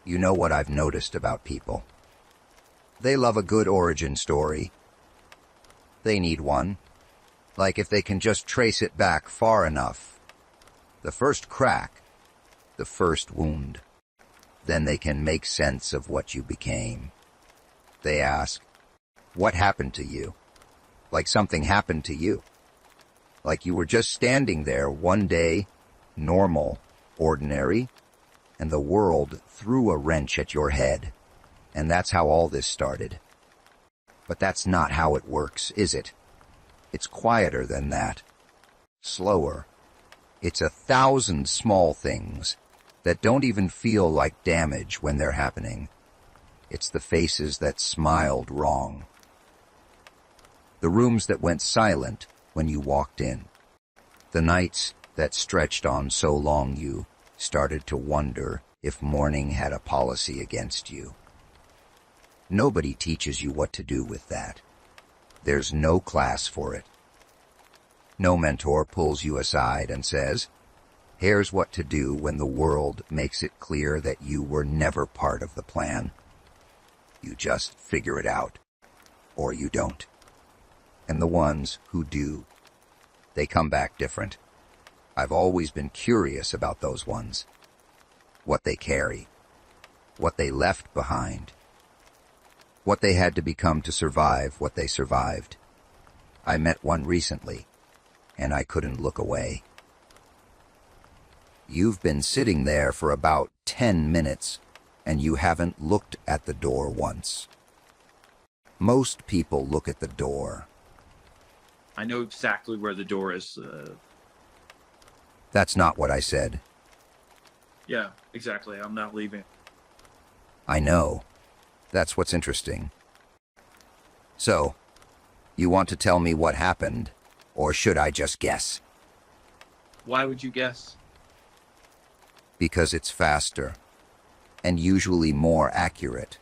You know what I've noticed about people. They love a good origin story. They need one. Like if they can just trace it back far enough. The first crack, the first wound. Then they can make sense of what you became. They ask, what happened to you? Like something happened to you. Like you were just standing there one day, normal, ordinary, and the world threw a wrench at your head. And that's how all this started. But that's not how it works, is it? It's quieter than that. Slower. It's 1,000 small things that don't even feel like damage when they're happening. It's the faces that smiled wrong. The rooms that went silent when you walked in. The nights that stretched on so long you started to wonder if morning had a policy against you. Nobody teaches you what to do with that. There's no class for it. No mentor pulls you aside and says, here's what to do when the world makes it clear that you were never part of the plan. You just figure it out, or you don't. And the ones who do, they come back different. I've always been curious about those ones. What they carry, what they left behind, what they had to become to survive what they survived. I met one recently, and I couldn't look away. You've been sitting there for about 10 minutes, and you haven't looked at the door once. Most people look at the door. I know exactly where the door is. That's not what I said. Yeah, exactly. I'm not leaving. I know. That's what's interesting. So, you want to tell me what happened, or should I just guess? Why would you guess? Because it's faster, and usually more accurate.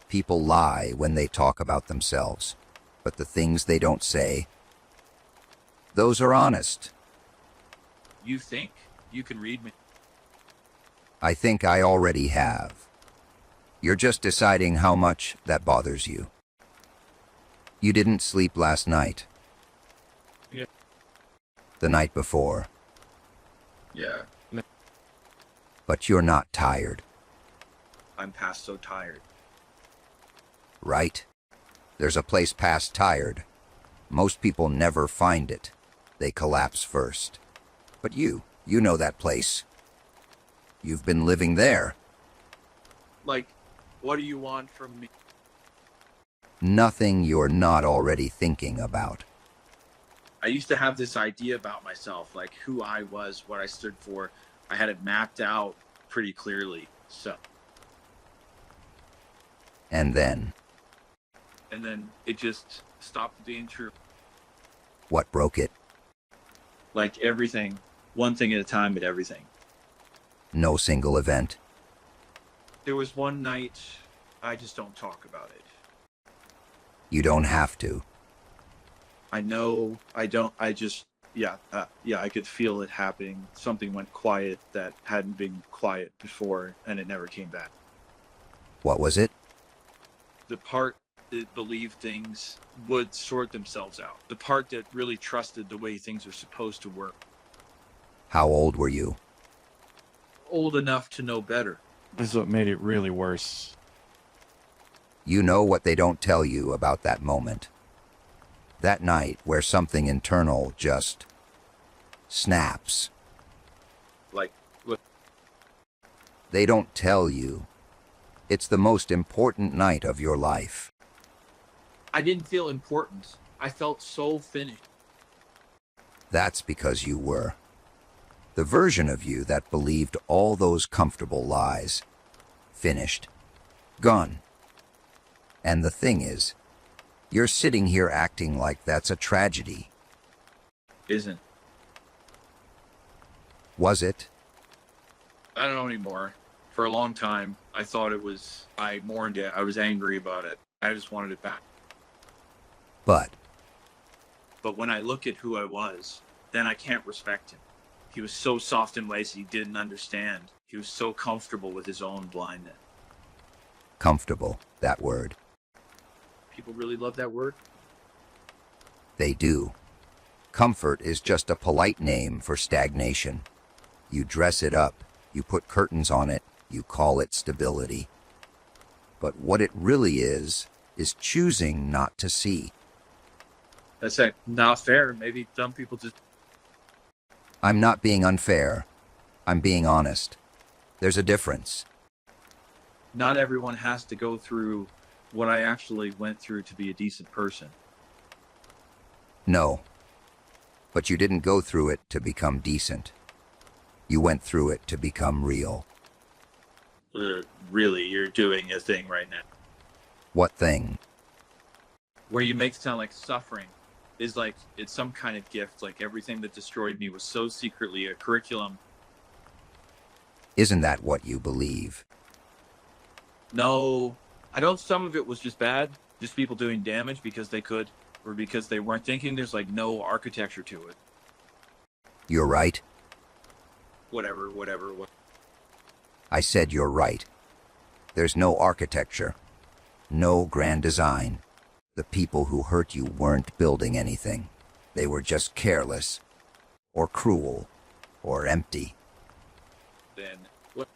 People lie when they talk about themselves, but the things they don't say, those are honest. You think you can read me? I think I already have. You're just deciding how much that bothers you. You didn't sleep last night. Yeah. The night before. Yeah. But you're not tired. I'm past so tired. Right? There's a place past tired. Most people never find it. They collapse first. But you know that place. You've been living there. Like, what do you want from me? Nothing you're not already thinking about. I used to have this idea about myself, like who I was, what I stood for. I had it mapped out pretty clearly. And then it just stopped being true. what broke it? Like everything, one thing at a time at everything. No single event. There was one night, I just don't talk about it. You don't have to. I know, I don't, I just, I could feel it happening. Something went quiet that hadn't been quiet before, and it never came back. What was it? The part that believed things would sort themselves out. The part that really trusted the way things are supposed to work. How old were you? Old enough to know better. This is what made it really worse. You know what they don't tell you about that moment. That night where something internal just snaps. Like, look, They don't tell you. It's the most important night of your life. I didn't feel important. I felt so finished. That's because you were. The version of you that believed all those comfortable lies. Finished. Gone. And the thing is, you're sitting here acting like that's a tragedy. Isn't. Was it? I don't know anymore. For a long time, I thought it was, I mourned it. I was angry about it. I just wanted it back. But But when I look at who I was, then I can't respect him. He was so soft in ways he didn't understand. He was so comfortable with his own blindness. Comfortable, that word. People really love that word. They do. Comfort is just a polite name for stagnation. You dress it up, you put curtains on it, you call it stability. But what it really is choosing not to see. That's like not fair. Maybe some people just. I'm not being unfair. I'm being honest. There's a difference. Not everyone has to go through what I actually went through to be a decent person. No. But you didn't go through it to become decent. You went through it to become real. Really, you're doing a thing right now What thing? where you make it sound like suffering is like it's some kind of gift. Like everything that destroyed me was so secretly a curriculum. Isn't that what you believe? No, I don't. Some of it was just bad, just people doing damage because they could, or because they weren't thinking. There's like no architecture to it. You're right. Whatever. I said you're right. There's no architecture. No grand design. The people who hurt you weren't building anything. They were just careless, or cruel, or empty. Then what?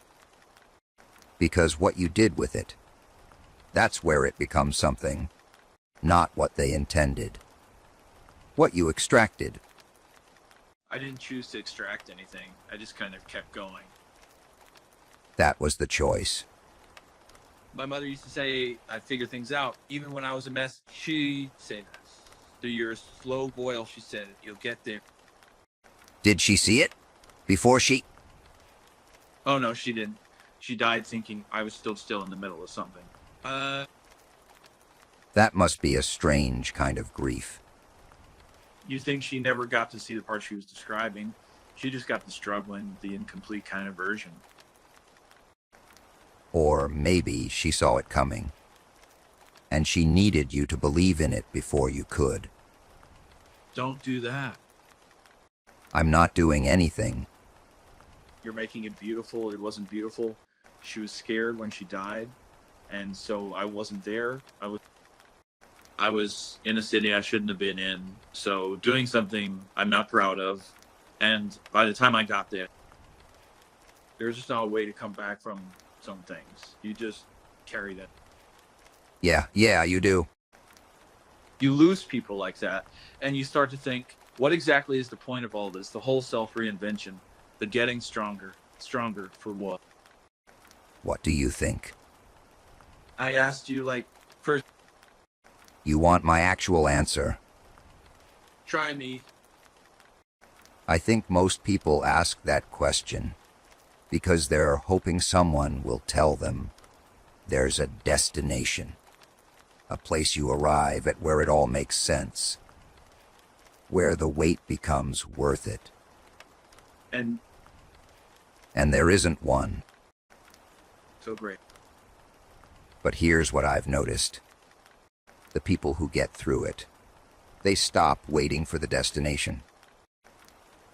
Because what you did with it, that's where it becomes something, not what they intended. What you extracted. I didn't choose to extract anything. I just kind of kept going. That was the choice. My mother used to say I figure things out. Even when I was a mess, she'd say that. Through your slow boil, she said, you'll get there. Did she see it? Before she... Oh, no, she didn't. She died thinking I was still in the middle of something. That must be a strange kind of grief. You think she never got to see the part she was describing. She just got the struggling, the incomplete kind of version. Or maybe she saw it coming. And she needed you to believe in it before you could. Don't do that. I'm not doing anything. You're making it beautiful. It wasn't beautiful. She was scared when she died. And so I wasn't there. I was in a city I shouldn't have been in. So doing something I'm not proud of. And by the time I got there, there's just no way to come back from some things. You just carry that. Yeah, you do. You lose people like that. And you start to think, what exactly is the point of all this? The whole self-reinvention. The getting stronger. Stronger for what? What do you think? I asked you, like, first, You want my actual answer? try me. I think most people ask that question because they're hoping someone will tell them there's a destination, a place you arrive at where it all makes sense, where the wait becomes worth it. And And there isn't one. so great. But here's what I've noticed. The people who get through it, they stop waiting for the destination.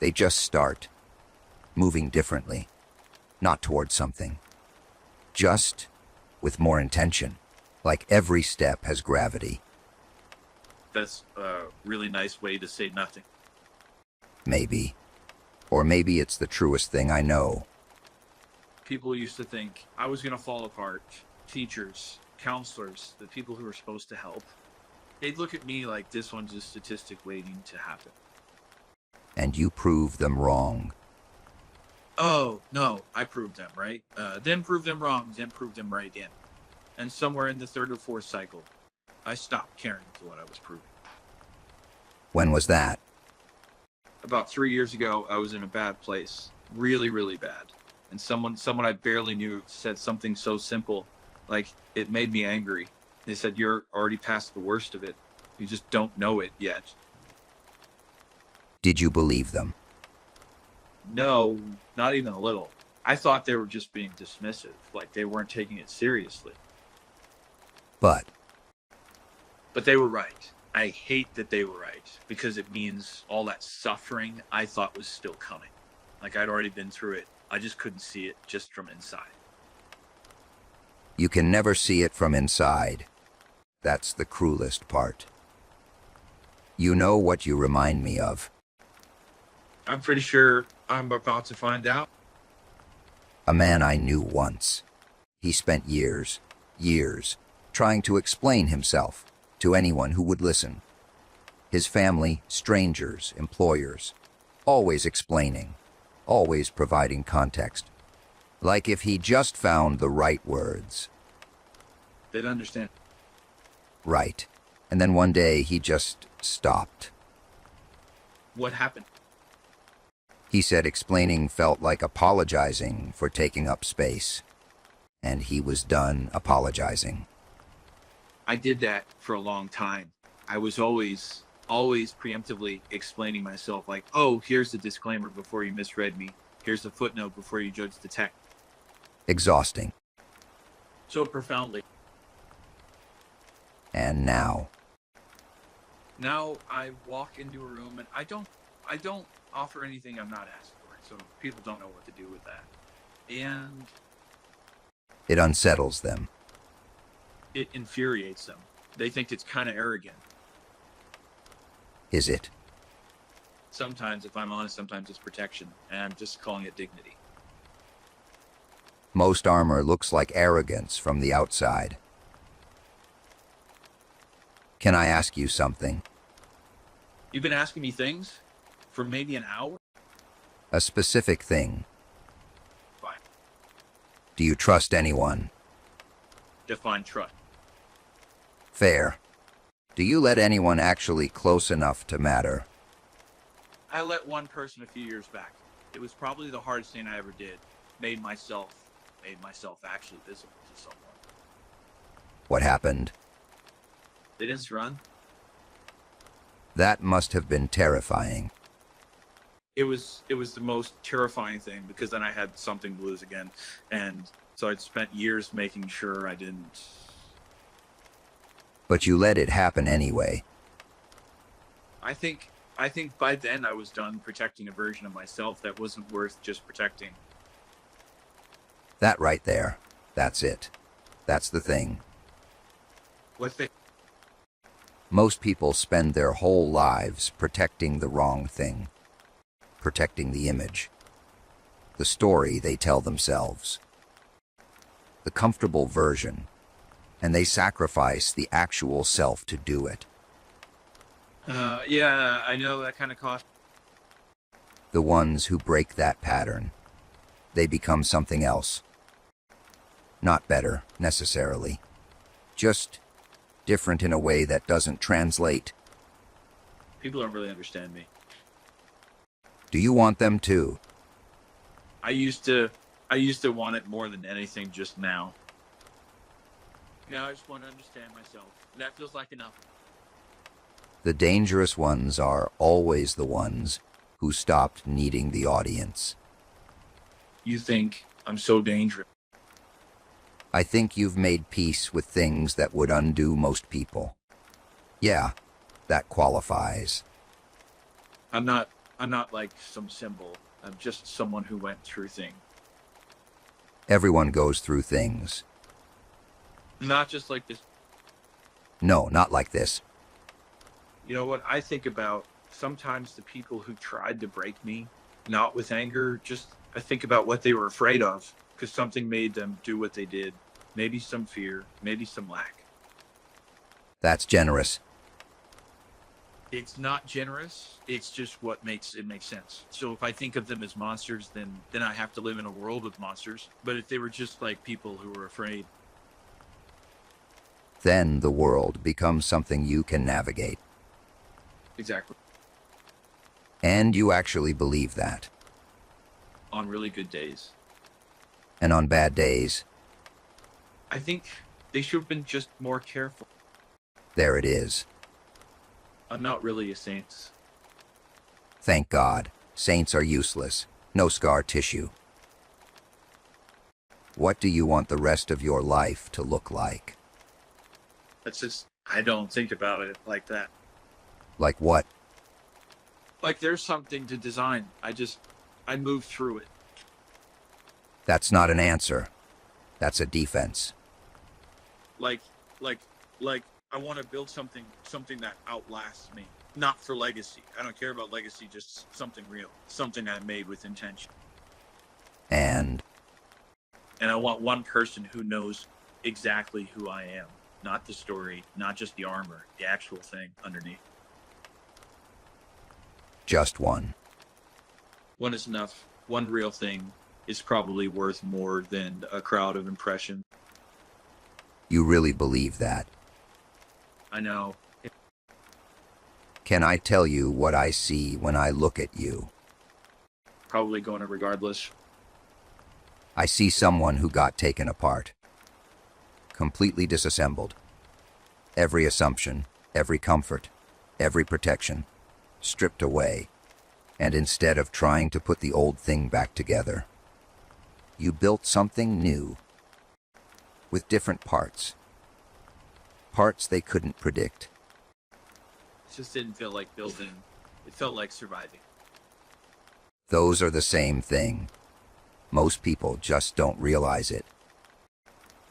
They just start, moving differently, not towards something. Just with more intention, like every step has gravity. That's a really nice way to say nothing. Maybe. Or maybe it's the truest thing I know. People used to think I was going to fall apart. Teachers, counselors, the people who were supposed to help. They'd look at me like this one's a statistic waiting to happen. And you prove them wrong. Oh, no, I proved them right. Then proved them wrong, then proved them right again. And somewhere in the third or fourth cycle, I stopped caring for what I was proving. When was that? About 3 years ago, I was in a bad place. Really, really bad. And someone I barely knew said something so simple, like it made me angry. They said, you're already past the worst of it. You just don't know it yet. Did you believe them? No, not even a little. I thought they were just being dismissive, like they weren't taking it seriously. But they were right. I hate that they were right, because it means all that suffering I thought was still coming. Like I'd already been through it. I just couldn't see it just from inside. You can never see it from inside. That's the cruelest part. You know what you remind me of. I'm pretty sure I'm about to find out. A man I knew once. He spent years, trying to explain himself to anyone who would listen. His family, strangers, employers, always explaining, always providing context. Like if he just found the right words. They'd understand. Right. And then one day he just stopped. What happened? He said explaining felt like apologizing for taking up space. And he was done apologizing. I did that for a long time. I was always preemptively explaining myself like, oh, here's the disclaimer before you misread me. Here's the footnote before you judge the text. Exhausting. So profoundly. And now. Now I walk into a room and I don't offer anything I'm not asked for. So people don't know what to do with that. And It unsettles them. it infuriates them. They think it's kind of arrogant. Is it? Sometimes, if I'm honest, sometimes it's protection. And I'm just calling it dignity. Most armor looks like arrogance from the outside. Can I ask you something? You've been asking me things for maybe an hour? A specific thing. Fine. Do you trust anyone? Define trust. Fair. Do you let anyone actually close enough to matter? I let one person a few years back. It was probably the hardest thing I ever did. Made myself actually visible to someone. What happened? They didn't run. That must have been terrifying. It was the most terrifying thing because then I had something to lose again, and so I'd spent years making sure I didn't. But you let it happen anyway. I think by then I was done protecting a version of myself that wasn't worth just protecting. That right there. That's it. That's the thing. What thing? Most people spend their whole lives protecting the wrong thing. Protecting the image. The story they tell themselves. The comfortable version. And they sacrifice the actual self to do it. Yeah, I know that kind of cost. The ones who break that pattern. They become something else. Not better, necessarily. Just different in a way that doesn't translate. People don't really understand me. Do you want them to? I used to want it more than anything just now. Now I just want to understand myself. That feels like enough. The dangerous ones are always the ones who stopped needing the audience. You think I'm so dangerous? I think you've made peace with things that would undo most people. Yeah, that qualifies. I'm not like some symbol. I'm just someone who went through things. Everyone goes through things. Not just like this. No, not like this. You know what I think about sometimes the people who tried to break me, not with anger, just I think about what they were afraid of because something made them do what they did. Maybe some fear, maybe some lack. That's generous. It's not generous. It's just what makes it make sense. So if I think of them as monsters, then I have to live in a world with monsters. But if they were just like people who were afraid, Then the world becomes something you can navigate. exactly. And you actually believe that. On really good days, And on bad days, I think they should have been just more careful. there it is. I'm not really a saint. Thank God. Saints are useless. No scar tissue. What do you want the rest of your life to look like? That's just I don't think about it like that. Like what? Like there's something to design. I move through it. That's not an answer. That's a defense. like like like I want to build something that outlasts me. Not for legacy. I don't care about legacy, just something real. Something I made with intention. And And I want one person who knows exactly who I am. Not the story, not just the armor, the actual thing underneath. just one. One is enough. One real thing is probably worth more than a crowd of impressions. You really believe that? I know. Can I tell you what I see when I look at you? Probably going to regardless. I see someone who got taken apart. Completely disassembled. Every assumption, every comfort, every protection, stripped away. And instead of trying to put the old thing back together, you built something new. With different parts. Parts they couldn't predict. It just didn't feel like building. It felt like surviving. Those are the same thing. Most people just don't realize it.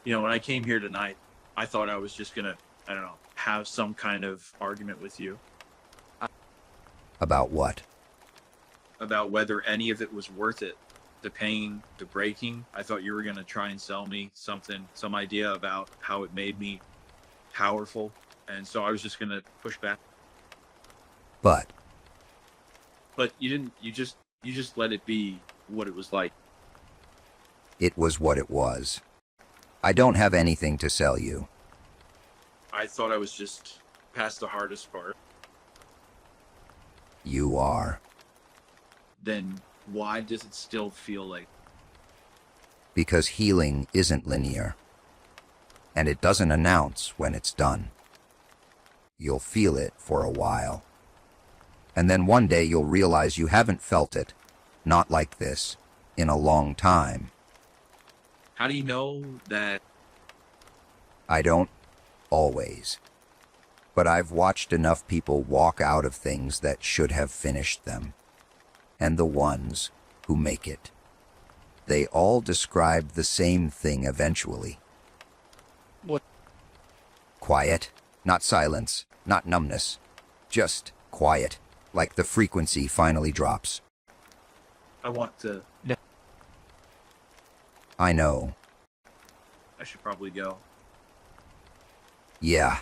You know, when I came here tonight, I thought I was just gonna, I don't know, have some kind of argument with you About what? about whether any of it was worth it. The pain, the breaking. I thought you were gonna try and sell me something, some idea about how it made me powerful. And so I was just gonna push back. But But you didn't. You just let it be what it was like. it was what it was. I don't have anything to sell you. I thought I was just past the hardest part. You are. Then why does it still feel like? Because healing isn't linear. And it doesn't announce when it's done. You'll feel it for a while. And then one day you'll realize you haven't felt it, not like this, in a long time. How do you know that? I don't always. But I've watched enough people walk out of things that should have finished them. And the ones who make it. They all describe the same thing eventually. What? Quiet, not silence, not numbness. Just quiet, like the frequency finally drops. I want to. I know. I should probably go. Yeah,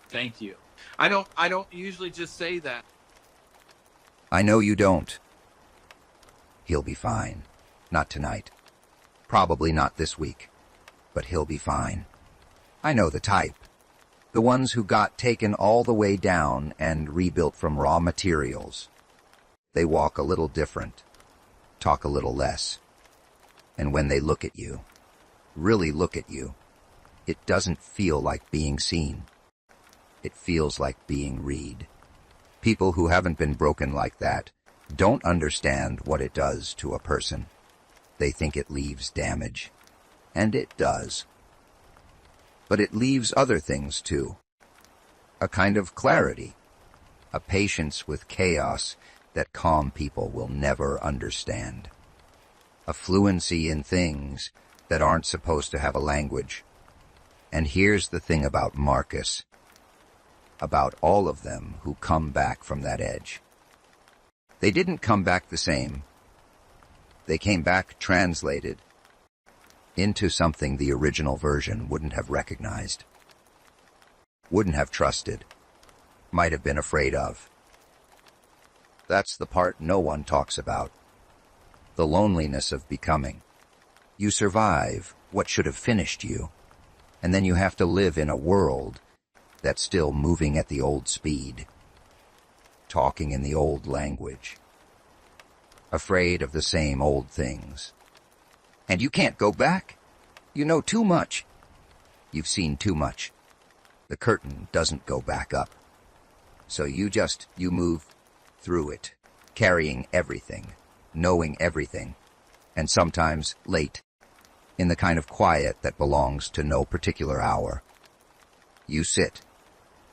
Thank you. I don't usually just say that. I know you don't. He'll be fine. Not tonight. Probably not this week. But he'll be fine. I know the type. The ones who got taken all the way down and rebuilt from raw materials. They walk a little different. Talk a little less. And when they look at you, really look at you, it doesn't feel like being seen. It feels like being read. People who haven't been broken like that don't understand what it does to a person. They think it leaves damage. And it does. But it leaves other things too. A kind of clarity. A patience with chaos that calm people will never understand. A fluency in things that aren't supposed to have a language. And here's the thing about Marcus. About all of them who come back from that edge. They didn't come back the same. They came back translated into something the original version wouldn't have recognized, wouldn't have trusted, might have been afraid of. That's the part no one talks about. The loneliness of becoming. You survive what should have finished you, and then you have to live in a world that's still moving at the old speed, talking in the old language, afraid of the same old things. And you can't go back. You know too much. You've seen too much. The curtain doesn't go back up. So you move through it, carrying everything, knowing everything, and sometimes late, in the kind of quiet that belongs to no particular hour. You sit,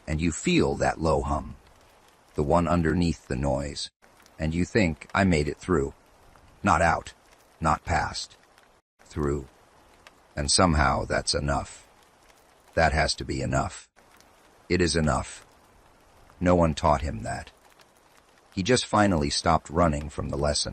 and you feel that low hum, the one underneath the noise, and you think, I made it through. Not out, not past, through. And somehow that's enough. That has to be enough. It is enough. No one taught him that. He just finally stopped running from the lesson.